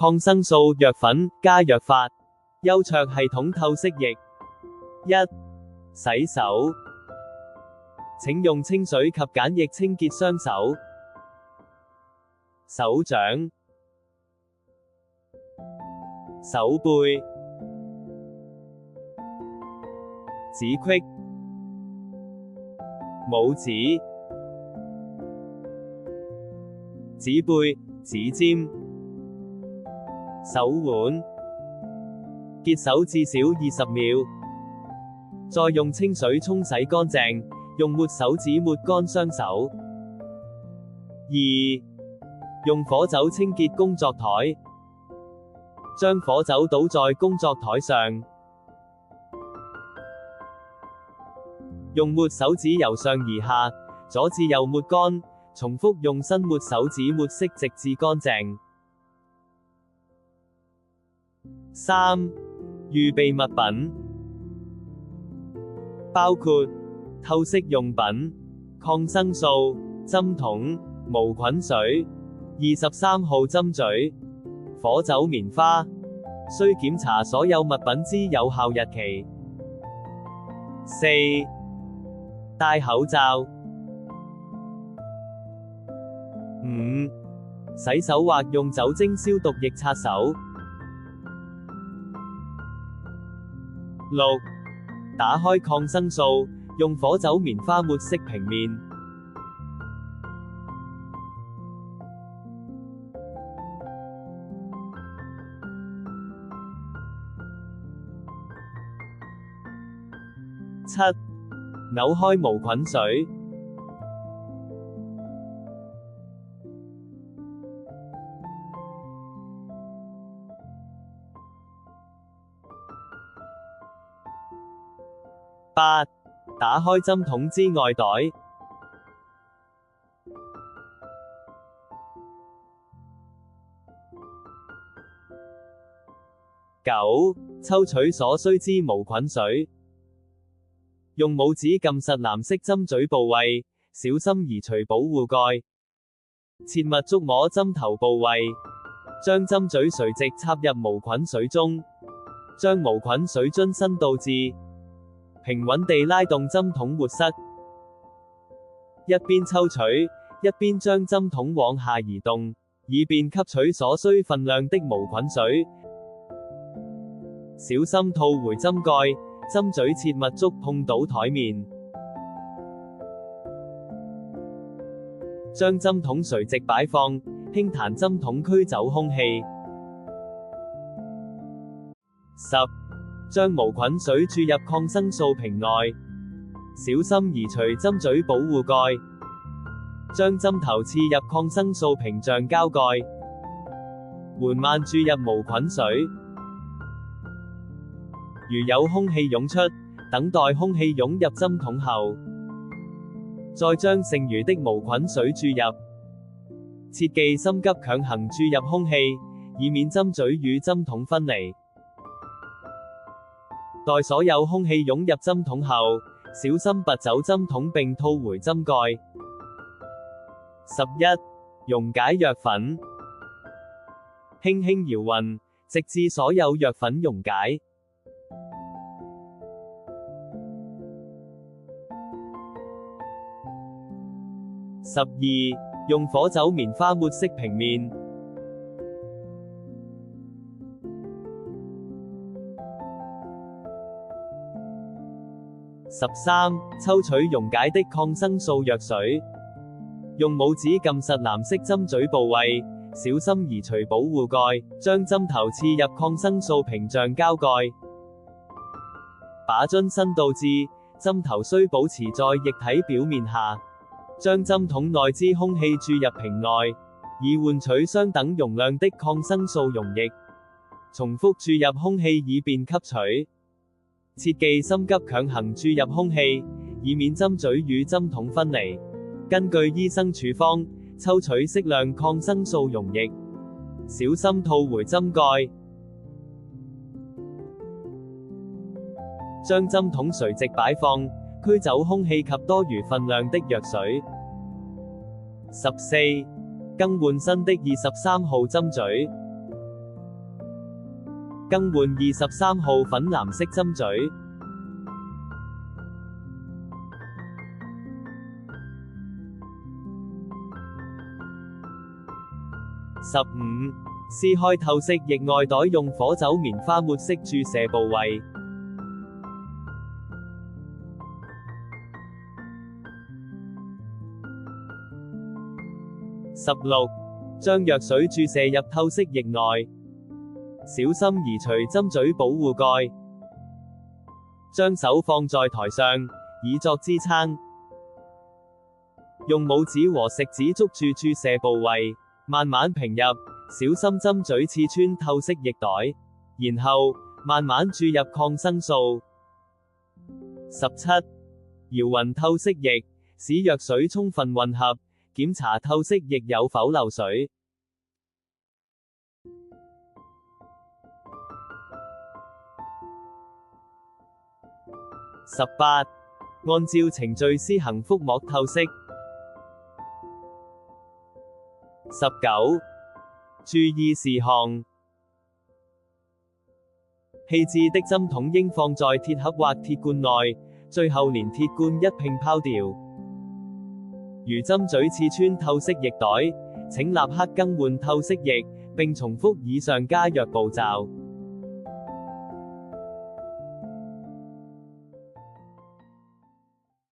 抗生素藥粉加藥法。優卓系統透析液。1. 洗手。請用清水及鹼液清潔雙手、手掌、手背、指隙、拇指、指背、指尖、手腕，潔手至少20秒，再用清水沖洗乾淨，用抹手紙抹乾雙手。2. 用火酒清潔工作台，將火酒倒在工作台上，用抹手紙由上而下，左至右抹乾，重複用新抹手紙抹拭直至乾淨。3. 預備物品，包括透析用品、抗生素、針筒、無菌水、23號針嘴、火酒棉花，需檢查所有物品之有效日期。4. 戴口罩。5. 洗手或用酒精消毒液擦手。6. 打開抗生素，用火酒棉花抹拭平面。7. 扭開無菌水。8. 打開針筒之外袋。9. 抽取所需之無菌水。用拇指撳實藍色針嘴部位，小心移除保護蓋。切勿觸摸針頭部位。將針嘴垂直插入無菌水中，將無菌水樽伸倒至平穩地拉動針筒活塞，一邊抽取，一邊將針筒往下移動，以便吸取所需份量的無菌水。小心套回針蓋，針嘴切勿觸碰到台面。將針筒垂直擺放，輕彈針筒驅走空氣。10. 將無菌水注入抗生素瓶內，小心移除針嘴保護蓋。將針頭刺入抗生素屏障膠蓋，緩慢注入無菌水。如有空氣湧出，等待空氣湧入針筒後，再將剩餘的無菌水注入。切忌心急強行注入空氣，以免針嘴與針筒分離。待所有空氣湧入針筒後，小心拔走針筒並套回針蓋。11. 溶解藥粉，輕輕搖勻，直至所有藥粉溶解。12. 用火酒棉花抹拭平面。13. 抽取溶解的抗生素藥水，用拇指撳實藍色針嘴部位，小心移除保護蓋，將針頭刺入抗生素屏障膠蓋，把樽伸倒至針頭須保持在液體表面下，將針筒內之空氣注入瓶內，以換取相等容量的抗生素溶液，重複注入空氣以便吸取。切忌心急強行注入空氣，以免針嘴與針筒分離。根據醫生處方，抽取適量抗生素溶液，小心套回針蓋。將針筒垂直擺放，驅走空氣及多餘份量的藥水。14. 更換新的23號針嘴。更換23號粉藍色針嘴。15. 撕開透析液外袋，用火酒棉花抹拭注射部位。16. 將藥水注射入透析液內，小心移除針嘴保護蓋。將手放在台上，以作支撐。用拇指和食指捉住注射部位，慢慢平入，小心針嘴刺穿透析液袋，然後慢慢注入抗生素。17. 搖勻透析液，使藥水充分混合，檢查透析液有否漏水。18. 按照程序施行腹膜透析。19. 注意事項：棄置的針筒應放在鐵盒或鐵罐內，最後連鐵罐一併拋掉。如針嘴刺穿透析液袋，請立刻更換透析液，並重複以上加藥步驟。